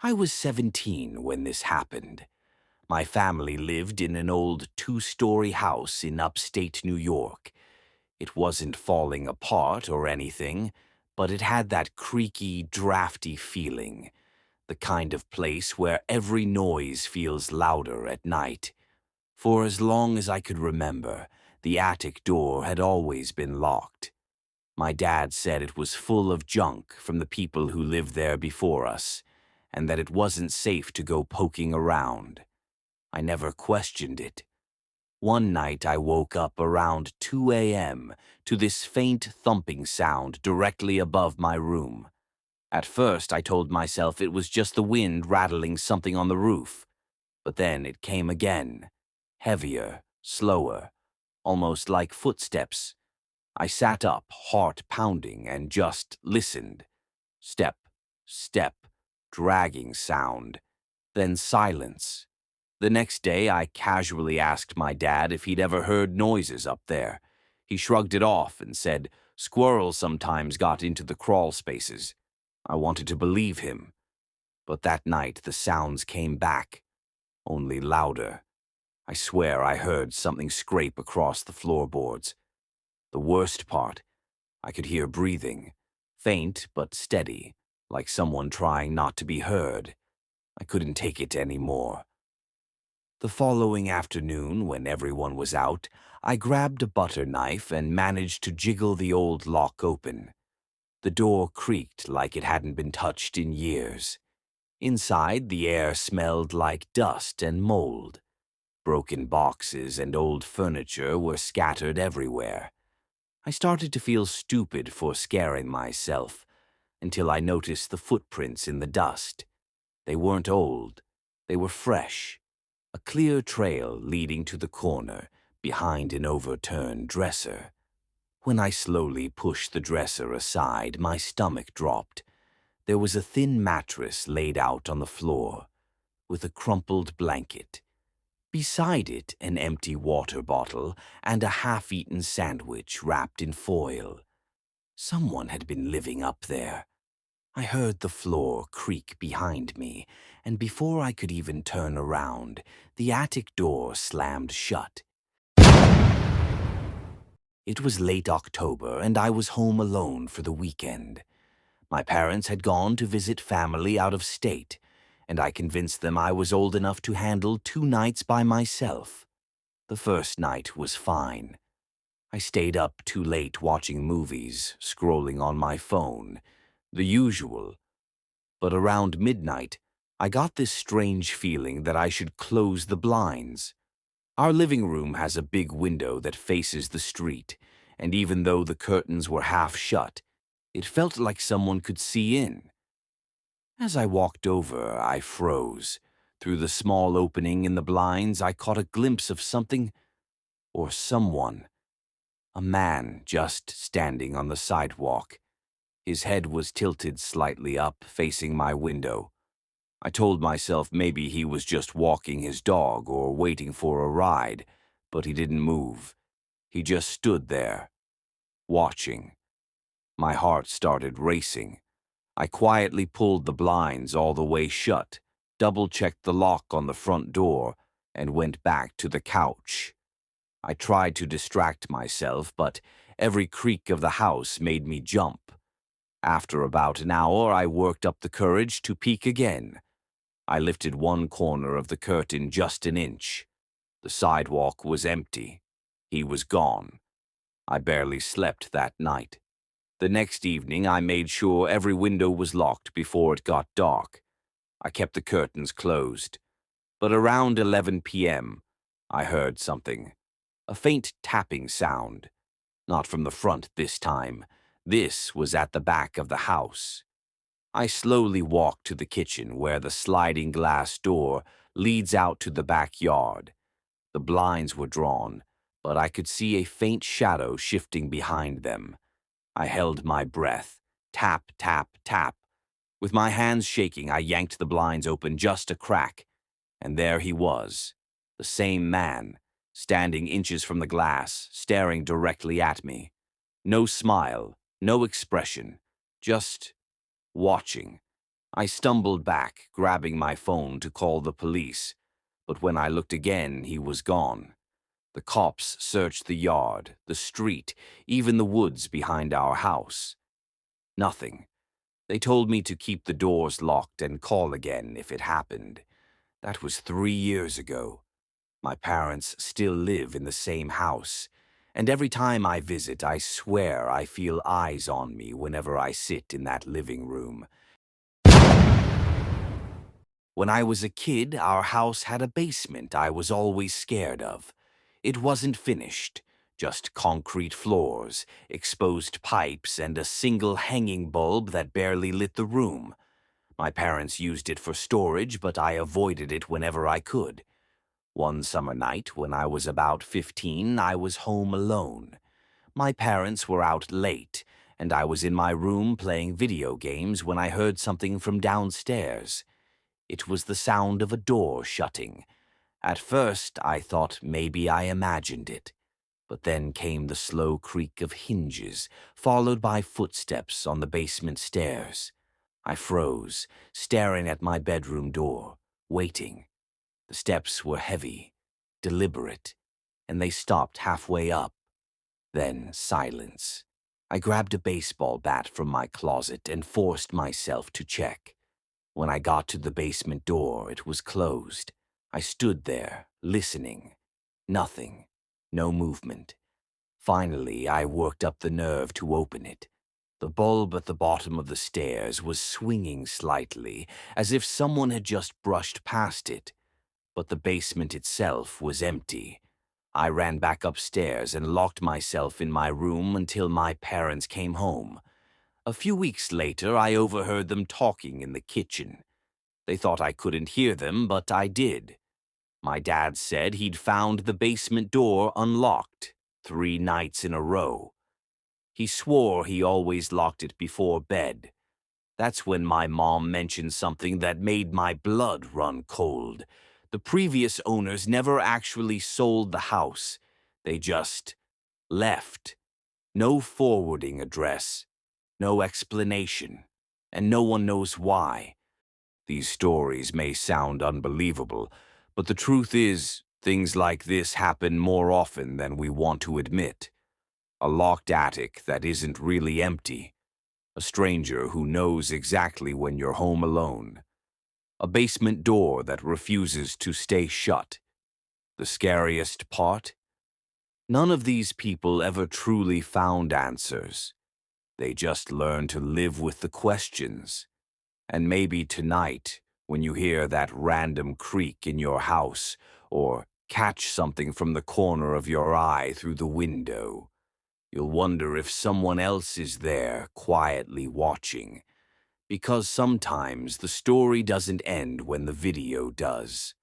I was 17 when this happened. My family lived in an old two-story house in upstate New York. It wasn't falling apart or anything, but it had that creaky, drafty feeling, the kind of place where every noise feels louder at night. For as long as I could remember, the attic door had always been locked. My dad said it was full of junk from the people who lived there before us, and that it wasn't safe to go poking around. I never questioned it. One night I woke up around 2 a.m. to this faint thumping sound directly above my room. At first I told myself it was just the wind rattling something on the roof, but then it came again, heavier, slower, almost like footsteps. I sat up, heart pounding, and just listened. Step, step, dragging sound, then silence. The next day, I casually asked my dad if he'd ever heard noises up there. He shrugged it off and said squirrels sometimes got into the crawl spaces. I wanted to believe him, but that night the sounds came back, only louder. I swear I heard something scrape across the floorboards. The worst part, I could hear breathing, faint but steady, like someone trying not to be heard. I couldn't take it anymore. The following afternoon, when everyone was out, I grabbed a butter knife and managed to jiggle the old lock open. The door creaked like it hadn't been touched in years. Inside, the air smelled like dust and mold. Broken boxes and old furniture were scattered everywhere. I started to feel stupid for scaring myself, until I noticed the footprints in the dust. They weren't old, they were fresh. A clear trail leading to the corner, behind an overturned dresser. When I slowly pushed the dresser aside, my stomach dropped. There was a thin mattress laid out on the floor, with a crumpled blanket. Beside it, an empty water bottle and a half-eaten sandwich wrapped in foil. Someone had been living up there. I heard the floor creak behind me, and before I could even turn around, the attic door slammed shut. It was late October, and I was home alone for the weekend. My parents had gone to visit family out of state, and I convinced them I was old enough to handle 2 nights by myself. The first night was fine. I stayed up too late watching movies, scrolling on my phone, the usual. But around midnight, I got this strange feeling that I should close the blinds. Our living room has a big window that faces the street, and even though the curtains were half shut, it felt like someone could see in. As I walked over, I froze. Through the small opening in the blinds, I caught a glimpse of something or someone. A man just standing on the sidewalk. His head was tilted slightly up, facing my window. I told myself maybe he was just walking his dog or waiting for a ride, but he didn't move. He just stood there, watching. My heart started racing. I quietly pulled the blinds all the way shut, double-checked the lock on the front door, and went back to the couch. I tried to distract myself, but every creak of the house made me jump. After about an hour, I worked up the courage to peek again. I lifted one corner of the curtain just an inch. The sidewalk was empty. He was gone. I barely slept that night. The next evening, I made sure every window was locked before it got dark. I kept the curtains closed. But around 11 p.m., I heard something. A faint tapping sound. Not from the front this time. This was at the back of the house. I slowly walked to the kitchen where the sliding glass door leads out to the backyard. The blinds were drawn, but I could see a faint shadow shifting behind them. I held my breath. Tap, tap, tap. With my hands shaking, I yanked the blinds open just a crack. And there he was, the same man, standing inches from the glass, staring directly at me. No smile, no expression, just watching. I stumbled back, grabbing my phone to call the police, but when I looked again, he was gone. The cops searched the yard, the street, even the woods behind our house. Nothing. They told me to keep the doors locked and call again if it happened. That was 3 years ago. My parents still live in the same house, and every time I visit, I swear I feel eyes on me whenever I sit in that living room. When I was a kid, our house had a basement I was always scared of. It wasn't finished, just concrete floors, exposed pipes, and a single hanging bulb that barely lit the room. My parents used it for storage, but I avoided it whenever I could. One summer night, when I was about 15, I was home alone. My parents were out late, and I was in my room playing video games when I heard something from downstairs. It was the sound of a door shutting. At first, I thought maybe I imagined it. But then came the slow creak of hinges, followed by footsteps on the basement stairs. I froze, staring at my bedroom door, waiting. The steps were heavy, deliberate, and they stopped halfway up. Then silence. I grabbed a baseball bat from my closet and forced myself to check. When I got to the basement door, it was closed. I stood there, listening. Nothing. No movement. Finally, I worked up the nerve to open it. The bulb at the bottom of the stairs was swinging slightly, as if someone had just brushed past it. But the basement itself was empty. I ran back upstairs and locked myself in my room until my parents came home. A few weeks later, I overheard them talking in the kitchen. They thought I couldn't hear them, but I did. My dad said he'd found the basement door unlocked 3 nights in a row. He swore he always locked it before bed. That's when my mom mentioned something that made my blood run cold. The previous owners never actually sold the house. They just left. No forwarding address, no explanation, and no one knows why. These stories may sound unbelievable, but the truth is, things like this happen more often than we want to admit. A locked attic that isn't really empty. A stranger who knows exactly when you're home alone. A basement door that refuses to stay shut. The scariest part? None of these people ever truly found answers. They just learned to live with the questions. And maybe tonight, when you hear that random creak in your house, or catch something from the corner of your eye through the window, you'll wonder if someone else is there, quietly watching. Because sometimes the story doesn't end when the video does.